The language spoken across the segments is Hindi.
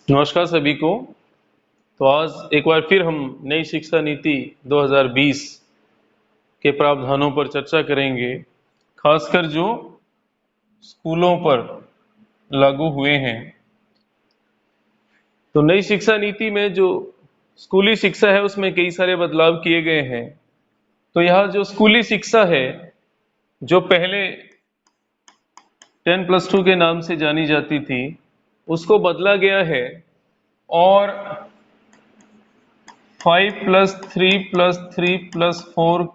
नमस्कार सभी को। तो आज एक बार फिर हम नई शिक्षा नीति 2020 के प्रावधानों पर चर्चा करेंगे, खासकर जो स्कूलों पर लागू हुए हैं। तो नई शिक्षा नीति में जो स्कूली शिक्षा है उसमें कई सारे बदलाव किए गए हैं। तो यह जो स्कूली शिक्षा है, जो पहले 10+2 के नाम से जानी जाती थी, उसको बदला गया है और 5+3+3+4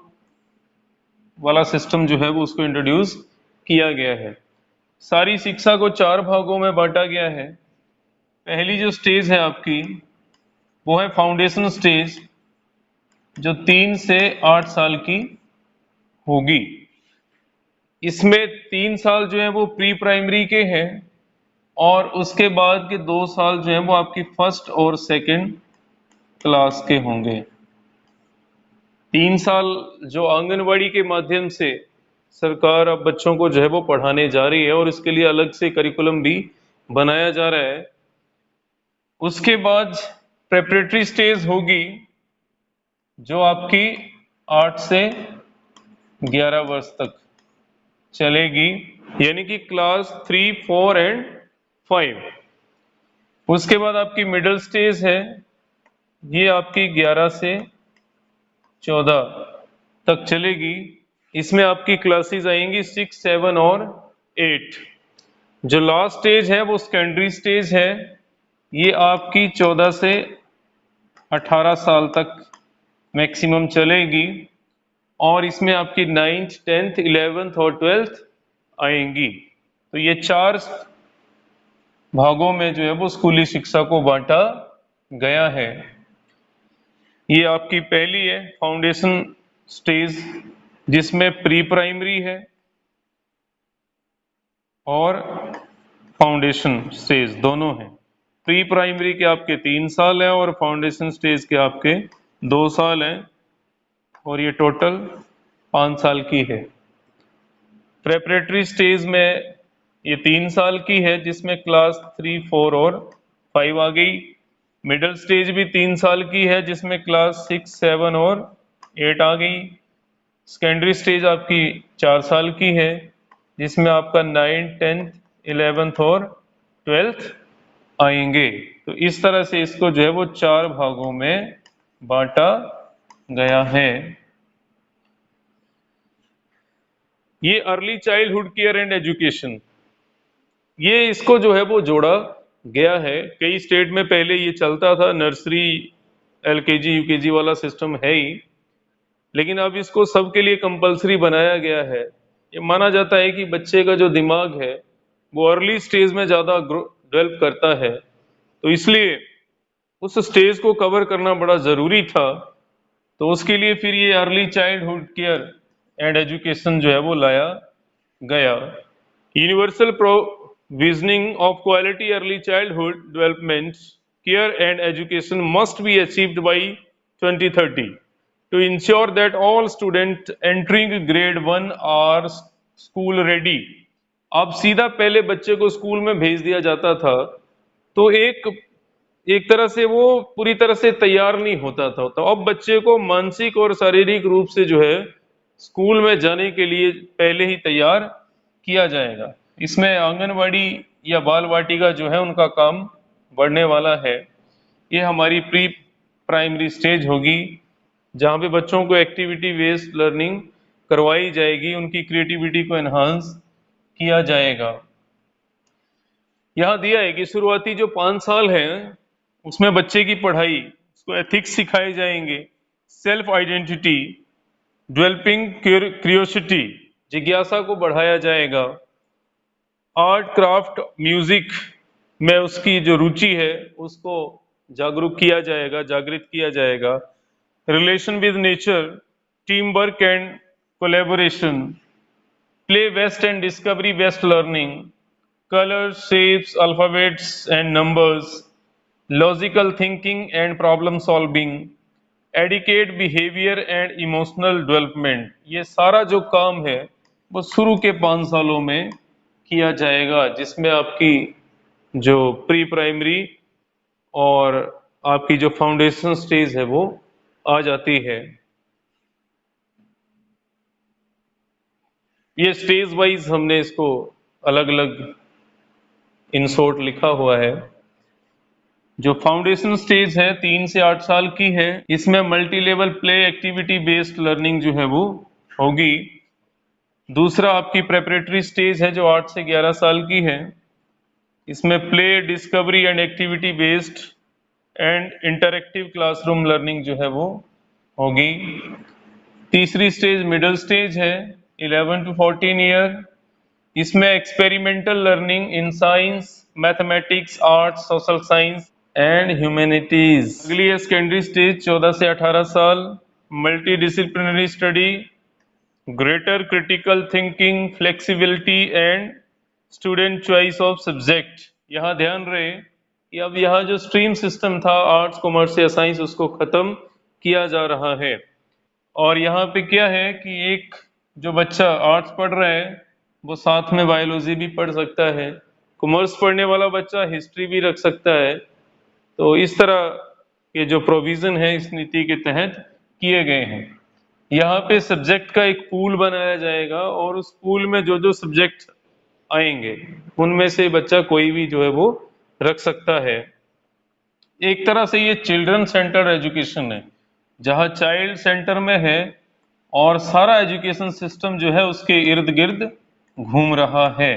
वाला सिस्टम जो है वो उसको इंट्रोड्यूस किया गया है। सारी शिक्षा को 4 भागों में बांटा गया है। पहली जो स्टेज है आपकी, वो है फाउंडेशन स्टेज, जो 3 से 8 साल की होगी। इसमें 3 साल जो है वो प्री प्राइमरी के हैं और उसके बाद के 2 साल जो है वो आपकी फर्स्ट और सेकंड क्लास के होंगे। 3 साल जो आंगनवाड़ी के माध्यम से सरकार अब बच्चों को जो है वो पढ़ाने जा रही है और इसके लिए अलग से करिकुलम भी बनाया जा रहा है। उसके बाद प्रेपरेटरी स्टेज होगी, जो आपकी 8 से 11 वर्ष तक चलेगी, यानी कि क्लास 3, 4 एंड 5। उसके बाद आपकी मिडिल स्टेज है, ये आपकी 11 से 14 तक चलेगी। इसमें आपकी क्लासेस आएंगी 6, 7 और 8। जो लास्ट स्टेज है वो सेकेंडरी स्टेज है, ये आपकी 14 से 18 साल तक मैक्सिमम चलेगी और इसमें आपकी 9th, 10th, 11th और 12th आएंगी। तो ये 4 भागों में जो है वो स्कूली शिक्षा को बांटा गया है। ये आपकी पहली है फाउंडेशन स्टेज, जिसमें प्री प्राइमरी है और फाउंडेशन स्टेज दोनों हैं। प्री प्राइमरी के आपके 3 साल हैं और फाउंडेशन स्टेज के आपके 2 साल हैं और ये टोटल 5 साल की है। प्रेपरेटरी स्टेज में ये 3 साल की है, जिसमें क्लास 3, 4 और 5 आ गई। मिडिल स्टेज भी 3 साल की है, जिसमें क्लास 6, 7 और 8 आ गई। सेकेंडरी स्टेज आपकी 4 साल की है, जिसमें आपका 9, 10th, 11th और 12th आएंगे। तो इस तरह से इसको जो है वो 4 भागों में बांटा गया है। ये early childhood care and education, ये इसको जो है वो जोड़ा गया है। कई स्टेट में पहले ये चलता था, नर्सरी, एलकेजी, यूकेजी वाला सिस्टम है ही, लेकिन अब इसको सबके लिए कंपलसरी बनाया गया है। ये माना जाता है कि बच्चे का जो दिमाग है वो अर्ली स्टेज में ज़्यादा डेवलप करता है, तो इसलिए उस स्टेज को कवर करना बड़ा ज़रूरी था। तो उसके लिए फिर ये early childhood care and education जो है वो लाया गया। Universal provisioning of quality early childhood development care and education must be achieved by 2030 to ensure that all students entering grade 1 are school ready। अब सीधा पहले बच्चे को स्कूल में भेज दिया जाता था, तो एक एक तरह से वो पूरी तरह से तैयार नहीं होता था। तो अब बच्चे को मानसिक और शारीरिक रूप से जो है स्कूल में जाने के लिए पहले ही तैयार किया जाएगा। इसमें आंगनवाड़ी या बाल वाटिका जो है उनका काम बढ़ने वाला है। ये हमारी प्री प्राइमरी स्टेज होगी, जहाँ पे बच्चों को एक्टिविटी बेस्ड लर्निंग करवाई जाएगी, उनकी क्रिएटिविटी को एनहांस किया जाएगा। यहाँ दिया है कि शुरुआती जो 5 साल है उसमें बच्चे की पढ़ाई, उसको एथिक्स सिखाए जाएंगे, सेल्फ आइडेंटिटी, डेवलपिंग क्यूरियोसिटी, जिज्ञासा को बढ़ाया जाएगा, आर्ट, क्राफ्ट, म्यूजिक में उसकी जो रुचि है उसको जागरूक किया जाएगा, जागृत किया जाएगा। Relation with nature, team work and collaboration, play based and discovery based learning, colors, shapes, alphabets and numbers, logical thinking and problem solving, adequate behaviour and emotional development. ये सारा जो काम है वो शुरू के 5 सालों में किया जाएगा, जिसमें आपकी जो प्री प्राइमरी और आपकी जो फाउंडेशन स्टेज है वो आ जाती है। ये स्टेज वाइज हमने इसको अलग अलग इन शॉर्ट लिखा हुआ है। जो फाउंडेशन स्टेज है 3 से 8 साल की है। इसमें multi level play activity based learning जो है वो होगी। दूसरा आपकी प्रेपरेटरी स्टेज है जो 8 से 11 साल की है। इसमें play discovery and activity based and interactive classroom learning जो है वो होगी। तीसरी स्टेज मिडिल स्टेज है 11 to 14 ईयर। इसमें experimental learning in science, mathematics, arts, social science and humanities. अगली है सेकेंडरी स्टेज 14 से 18 साल, multi disciplinary study, greater critical thinking, flexibility and student choice of subject. यहाँ ध्यान रहे कि अब यहाँ जो स्ट्रीम सिस्टम था आर्ट्स, कॉमर्स या साइंस, उसको खत्म किया जा रहा है। और यहाँ पे क्या है कि एक जो बच्चा आर्ट्स पढ़ रहा है वो साथ में बायोलॉजी भी पढ़ सकता है, कॉमर्स पढ़ने वाला बच्चा हिस्ट्री भी रख सकता है। तो इस तरह के जो प्रोविजन है इस नीति के तहत किए गए हैं। यहाँ पे सब्जेक्ट का एक पूल बनाया जाएगा और उस पूल में जो जो सब्जेक्ट आएंगे उनमें से बच्चा कोई भी जो है वो रख सकता है। एक तरह से ये चिल्ड्रन सेंटर्ड एजुकेशन है, जहाँ चाइल्ड सेंटर में है और सारा एजुकेशन सिस्टम जो है उसके इर्द गिर्द घूम रहा है।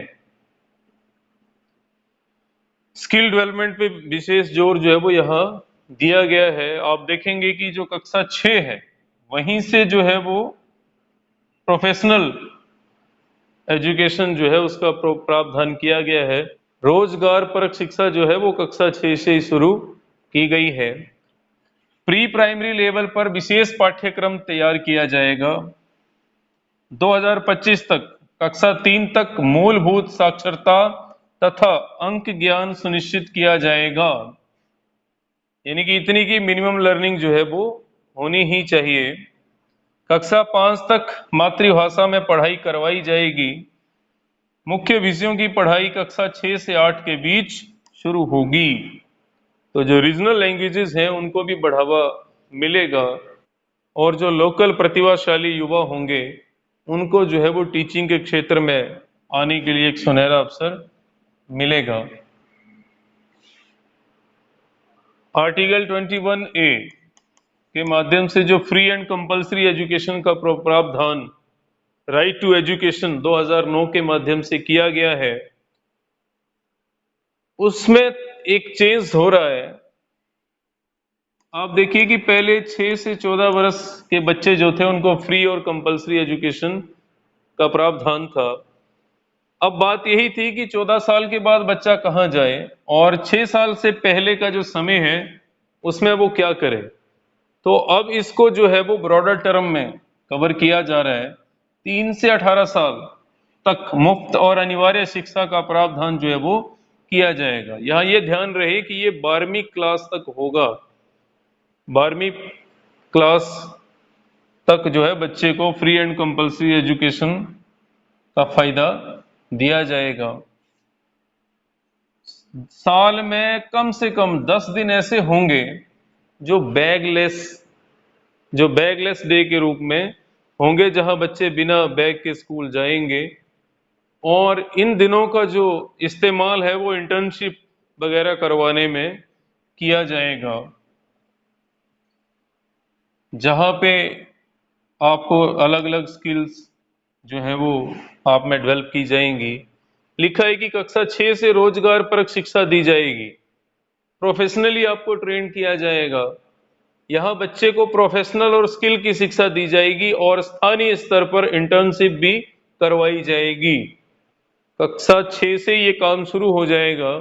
स्किल डेवलपमेंट पे विशेष जोर जो है वो यहाँ दिया गया है। आप देखेंगे कि जो कक्षा 6 है वहीं से जो है वो प्रोफेशनल एजुकेशन जो है उसका प्रावधान किया गया है। रोजगार परक शिक्षा जो है वो कक्षा 6 से ही शुरू की गई है। प्री प्राइमरी लेवल पर विशेष पाठ्यक्रम तैयार किया जाएगा। 2025 तक कक्षा 3 तक मूलभूत साक्षरता तथा अंक ज्ञान सुनिश्चित किया जाएगा। यानी कि इतनी की मिनिमम लर्निंग जो है वो होनी ही चाहिए। कक्षा 5 तक मातृभाषा में पढ़ाई करवाई जाएगी। मुख्य विषयों की पढ़ाई कक्षा 6 से 8 के बीच शुरू होगी। तो जो रीजनल लैंग्वेजेस हैं उनको भी बढ़ावा मिलेगा और जो लोकल प्रतिभाशाली युवा होंगे उनको जो है वो टीचिंग के क्षेत्र में आने के लिए एक सुनहरा अवसर मिलेगा। आर्टिकल 21A के माध्यम से जो फ्री एंड कंपल्सरी एजुकेशन का प्रावधान राइट टू एजुकेशन 2009 के माध्यम से किया गया है, उसमें एक चेंज हो रहा है। आप देखिए कि पहले 6 से 14 वर्ष के बच्चे जो थे उनको फ्री और कंपल्सरी एजुकेशन का प्रावधान था। अब बात यही थी कि 14 साल के बाद बच्चा कहाँ जाए और 6 साल से पहले का जो समय है उसमें वो क्या करे। तो अब इसको जो है वो ब्रॉडर टर्म में कवर किया जा रहा है। 3 से 18 साल तक मुफ्त और अनिवार्य शिक्षा का प्रावधान जो है वो किया जाएगा। यहाँ ये ध्यान रहे कि ये 12वीं क्लास तक होगा। 12वीं क्लास तक जो है बच्चे को फ्री एंड कंपल्सरी एजुकेशन का फायदा दिया जाएगा। साल में कम से कम 10 दिन ऐसे होंगे जो बैगलेस डे के रूप में होंगे, जहां बच्चे बिना बैग के स्कूल जाएंगे। और इन दिनों का जो इस्तेमाल है वो इंटर्नशिप वगैरह करवाने में किया जाएगा, जहां पे आपको अलग अलग स्किल्स जो है वो आप में डेवलप की जाएंगी। लिखा है कि कक्षा 6 से रोजगार परक शिक्षा दी जाएगी, प्रोफेशनली आपको ट्रेन किया जाएगा। यहाँ बच्चे को प्रोफेशनल और स्किल की शिक्षा दी जाएगी और स्थानीय स्तर पर इंटर्नशिप भी करवाई जाएगी। कक्षा 6 से ये काम शुरू हो जाएगा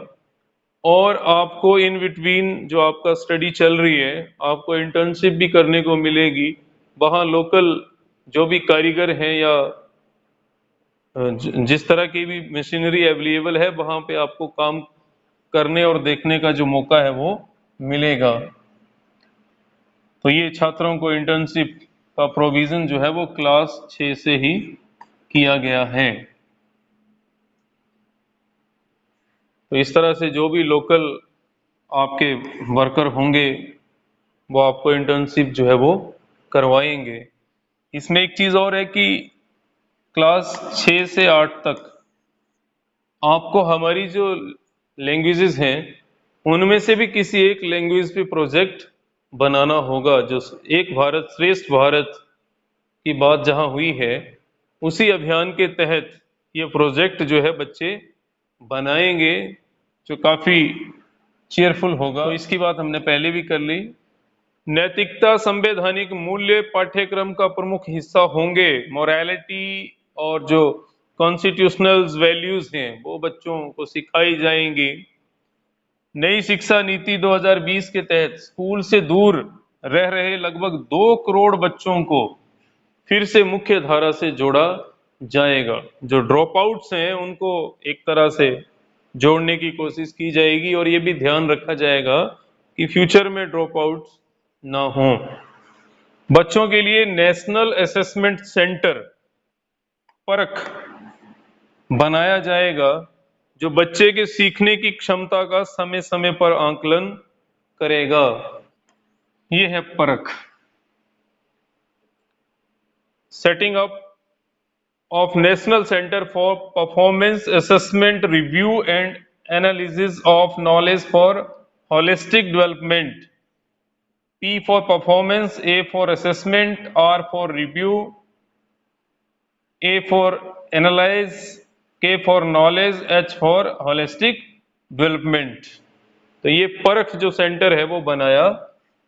और आपको इन बिटवीन जो आपका स्टडी चल रही है आपको इंटर्नशिप भी करने को मिलेगी। वहाँ लोकल जो भी कारीगर हैं या जिस तरह की भी मशीनरी अवेलेबल है वहाँ पे आपको काम करने और देखने का जो मौका है वो मिलेगा। तो ये छात्रों को इंटर्नशिप का प्रोविजन जो है वो क्लास 6 से ही किया गया है। तो इस तरह से जो भी लोकल आपके वर्कर होंगे वो आपको इंटर्नशिप जो है वो करवाएंगे। इसमें एक चीज़ और है कि क्लास 6 से 8 तक आपको हमारी जो लैंग्वेजेस हैं उनमें से भी किसी एक लैंग्वेज पे प्रोजेक्ट बनाना होगा। जो एक भारत श्रेष्ठ भारत की बात जहां हुई है उसी अभियान के तहत ये प्रोजेक्ट जो है बच्चे बनाएंगे, जो काफी चेयरफुल होगा। तो इसकी बात हमने पहले भी कर ली। नैतिकता संवैधानिक मूल्य पाठ्यक्रम का प्रमुख हिस्सा होंगे। मोरालिटी और जो कॉन्स्टिट्यूशनल वैल्यूज हैं वो बच्चों को सिखाई जाएंगी। नई शिक्षा नीति 2020 के तहत स्कूल से दूर रह रहे लगभग 2 करोड़ बच्चों को फिर से मुख्य धारा से जोड़ा जाएगा। जो ड्रॉप आउट्स हैं उनको एक तरह से जोड़ने की कोशिश की जाएगी और ये भी ध्यान रखा जाएगा कि फ्यूचर में ड्रॉप आउट्स ना हों। बच्चों के लिए नेशनल असेसमेंट सेंटर परख बनाया जाएगा जो बच्चे के सीखने की क्षमता का समय समय पर आकलन करेगा। ये है परख। Setting up of National Center for Performance Assessment Review and Analysis of Knowledge for Holistic Development. P for performance, A for assessment, R for review, A for analyze, K for knowledge, H for holistic development. तो ये परख जो सेंटर है वो बनाया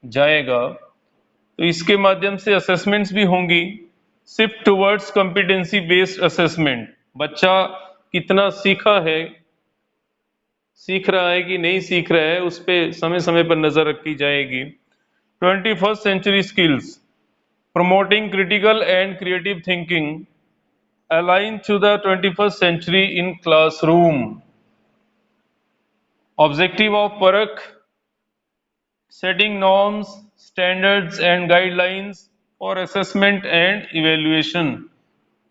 जाएगा। तो इसके माध्यम से असेसमेंट्स भी होंगी। Shift towards competency based assessment, बच्चा कितना सीख रहा है कि नहीं सीख रहा है, उस पर समय समय पर नजर रखी जाएगी। 21st century skills promoting critical and creative thinking align to the 21st century in classroom. Objective of PARAKH setting norms, standards and guidelines for assessment and evaluation।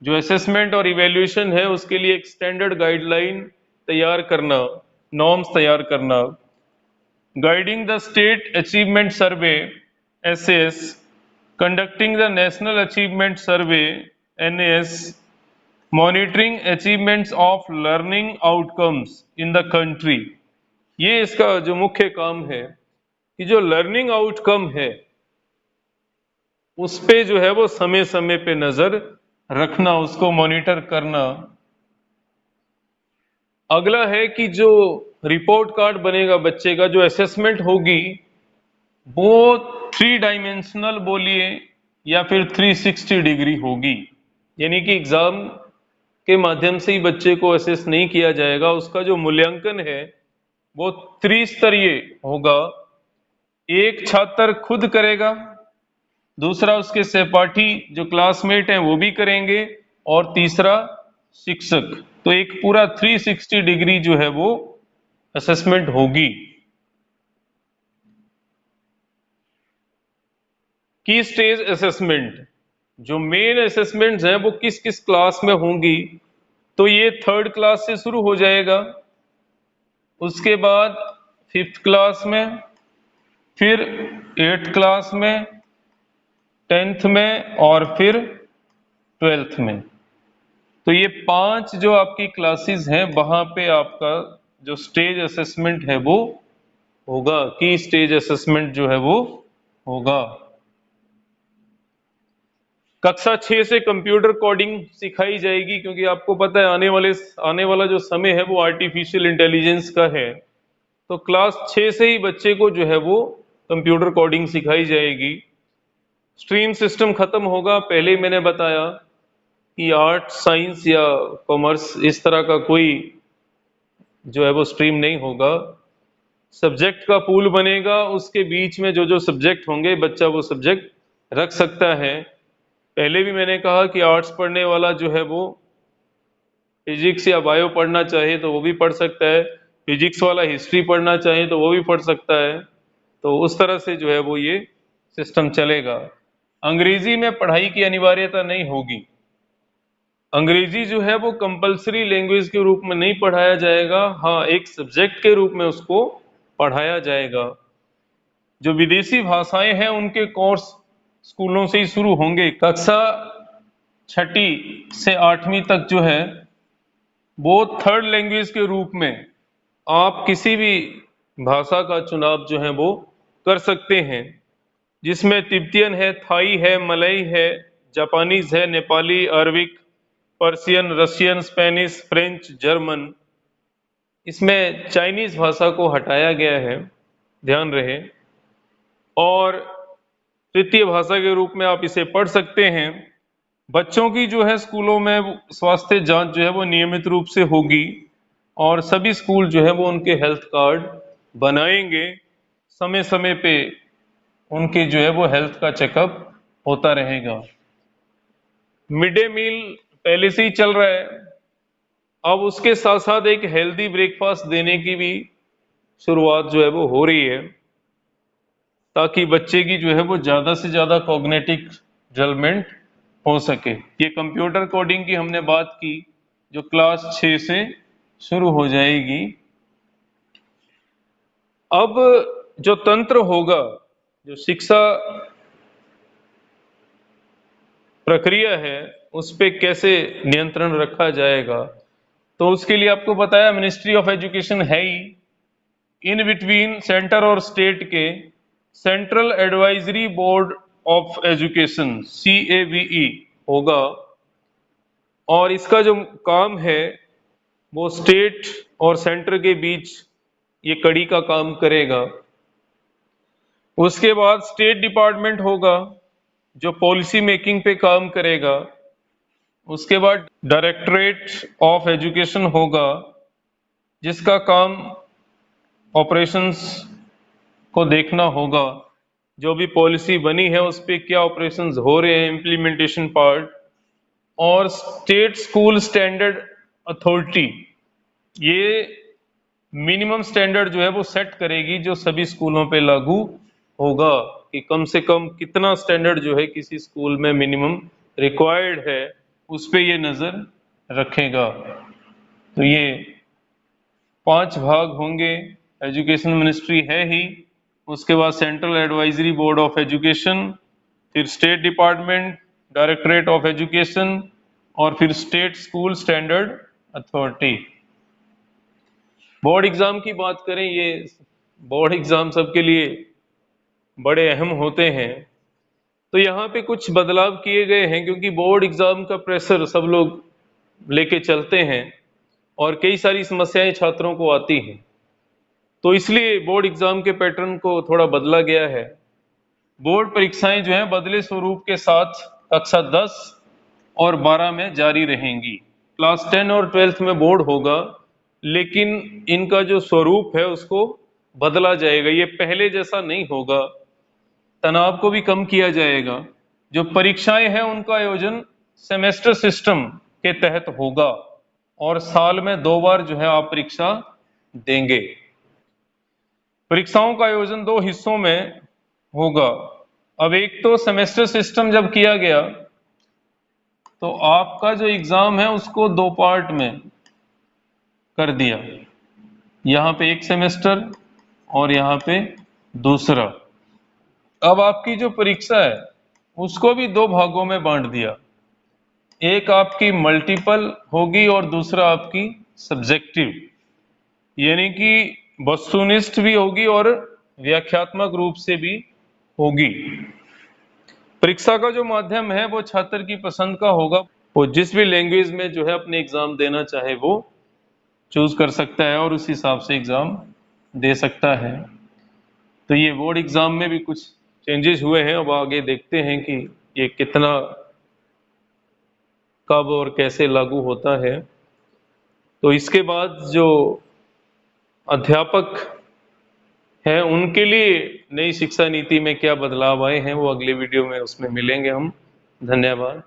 जो असेसमेंट और इवेल्युएशन है उसके लिए एक स्टैंडर्ड गाइडलाइन तैयार करना, नॉर्म्स तैयार करना। Guiding the state achievement survey SS, conducting the national achievement survey NS, monitoring achievements of learning outcomes in the country. ये इसका जो मुख्य काम है कि जो लर्निंग आउटकम है उस पे जो है वो समय समय पे नजर रखना, उसको मॉनिटर करना। अगला है कि जो रिपोर्ट कार्ड बनेगा बच्चे का, जो असेसमेंट होगी वो 3 डाइमेंशनल बोलिए या फिर 360 डिग्री होगी। यानी कि एग्जाम के माध्यम से ही बच्चे को असेस नहीं किया जाएगा, उसका जो मूल्यांकन है वो त्रिस्तरीय होगा। एक छात्र खुद करेगा, दूसरा उसके सहपाठी जो क्लासमेट हैं वो भी करेंगे, और तीसरा शिक्षक। तो एक पूरा 360 डिग्री जो है वो असेसमेंट होगी। की स्टेज असेसमेंट, जो मेन असेसमेंट्स हैं वो किस किस क्लास में होंगी, तो ये 3rd क्लास से शुरू हो जाएगा, उसके बाद 5th क्लास में, फिर 8th क्लास में, 10th में और फिर 12th में। तो ये 5 जो आपकी क्लासेस हैं वहां पे आपका जो स्टेज असेसमेंट है वो होगा, की स्टेज असेसमेंट जो है वो होगा। कक्षा 6 से कंप्यूटर कोडिंग सिखाई जाएगी, क्योंकि आपको पता है आने वाला जो समय है वो आर्टिफिशियल इंटेलिजेंस का है। तो क्लास 6 से ही बच्चे को जो है वो कंप्यूटर कोडिंग सिखाई जाएगी। स्ट्रीम सिस्टम खत्म होगा। पहले ही मैंने बताया कि आर्ट, साइंस या कॉमर्स इस तरह का कोई जो है वो स्ट्रीम नहीं होगा। सब्जेक्ट का पूल बनेगा, उसके बीच में जो जो सब्जेक्ट होंगे बच्चा वो सब्जेक्ट रख सकता है। पहले भी मैंने कहा कि आर्ट्स पढ़ने वाला जो है वो फिजिक्स या बायो पढ़ना चाहे तो वो भी पढ़ सकता है, फिजिक्स वाला हिस्ट्री पढ़ना चाहे तो वो भी पढ़ सकता है। तो उस तरह से जो है वो ये सिस्टम चलेगा। अंग्रेजी में पढ़ाई की अनिवार्यता नहीं होगी। अंग्रेजी जो है वो कंपलसरी लैंग्वेज के रूप में नहीं पढ़ाया जाएगा। हाँ, एक सब्जेक्ट के रूप में उसको पढ़ाया जाएगा। जो विदेशी भाषाएं हैं उनके कोर्स स्कूलों से ही शुरू होंगे। कक्षा 6ठी से 8वीं तक जो है वो थर्ड लैंग्वेज के रूप में आप किसी भी भाषा का चुनाव जो है वो कर सकते हैं, जिसमें तिब्बतियन है, थाई है, मलई है, जापानीज है, Nepali, Arabic, Persian, Russian, Spanish, French, German. इसमें चाइनीज भाषा को हटाया गया है, ध्यान रहे। और तृतीय भाषा के रूप में आप इसे पढ़ सकते हैं। बच्चों की जो है स्कूलों में स्वास्थ्य जांच जो है वो नियमित रूप से होगी और सभी स्कूल जो है वो उनके हेल्थ कार्ड बनाएंगे। समय समय पे उनके जो है वो हेल्थ का चेकअप होता रहेगा। मिड डे मील पहले से ही चल रहा है, अब उसके साथ साथ एक हेल्दी ब्रेकफास्ट देने की भी शुरुआत जो है वो हो रही है, ताकि बच्चे की जो है वो ज्यादा से ज्यादा कॉग्निटिव डेवलपमेंट हो सके। ये कंप्यूटर कोडिंग की हमने बात की, जो क्लास 6 से शुरू हो जाएगी। अब जो तंत्र होगा, जो शिक्षा प्रक्रिया है, उस पे कैसे नियंत्रण रखा जाएगा, तो उसके लिए आपको बताया मिनिस्ट्री ऑफ एजुकेशन है ही। इन बिटवीन सेंटर और स्टेट के central advisory board of education CAVE होगा, और इसका जो काम है वो स्टेट और सेंटर के बीच ये कड़ी का काम करेगा। उसके बाद स्टेट डिपार्टमेंट होगा जो पॉलिसी मेकिंग पे काम करेगा। उसके बाद डायरेक्टरेट ऑफ एजुकेशन होगा जिसका काम ऑपरेशंस को देखना होगा, जो भी पॉलिसी बनी है उस पे क्या ऑपरेशंस हो रहे हैं, इम्प्लीमेंटेशन पार्ट। और स्टेट स्कूल स्टैंडर्ड अथॉरिटी ये मिनिमम स्टैंडर्ड जो है वो सेट करेगी, जो सभी स्कूलों पे लागू होगा, कि कम से कम कितना स्टैंडर्ड जो है किसी स्कूल में मिनिमम रिक्वायर्ड है, उस पे ये नजर रखेगा। तो ये 5 भाग होंगे। एजुकेशन मिनिस्ट्री है ही, उसके बाद central advisory board of education, फिर state department, directorate of education, और फिर state school standard authority. Board exam की बात करें, ये बोर्ड एग्जाम सबके लिए बड़े अहम होते हैं। तो यहाँ पे कुछ बदलाव किए गए हैं, क्योंकि बोर्ड एग्जाम का प्रेशर सब लोग लेके चलते हैं और कई सारी समस्याएं छात्रों को आती हैं, तो इसलिए बोर्ड एग्जाम के पैटर्न को थोड़ा बदला गया है। बोर्ड परीक्षाएं जो हैं बदले स्वरूप के साथ कक्षा 10 और 12 में जारी रहेंगी। क्लास 10 और 12th में बोर्ड होगा, लेकिन इनका जो स्वरूप है उसको बदला जाएगा। ये पहले जैसा नहीं होगा, तनाव को भी कम किया जाएगा। जो परीक्षाएं हैं उनका आयोजन सेमेस्टर सिस्टम के तहत होगा और साल में 2 बार जो है आप परीक्षा देंगे। परीक्षाओं का आयोजन 2 हिस्सों में होगा। अब एक तो सेमेस्टर सिस्टम जब किया गया तो आपका जो एग्जाम है उसको 2 पार्ट में कर दिया, यहाँ पे एक सेमेस्टर और यहाँ पे दूसरा। अब आपकी जो परीक्षा है उसको भी 2 भागों में बांट दिया, एक आपकी मल्टीपल होगी और दूसरा आपकी सब्जेक्टिव, यानी कि वस्तुनिष्ठ भी होगी और व्याख्यात्मक रूप से भी होगी। परीक्षा का जो माध्यम है वो छात्र की पसंद का होगा, वो जिस भी लैंग्वेज में जो है अपने एग्जाम देना चाहे वो चूज कर सकता है और उस हिसाब से एग्जाम दे सकता है। तो ये बोर्ड एग्जाम में भी कुछ चेंजेस हुए हैं। अब आगे देखते हैं कि ये कितना, कब और कैसे लागू होता है। तो इसके बाद जो अध्यापक हैं उनके लिए नई शिक्षा नीति में क्या बदलाव आए हैं वो अगले वीडियो में उसमें मिलेंगे हम। धन्यवाद।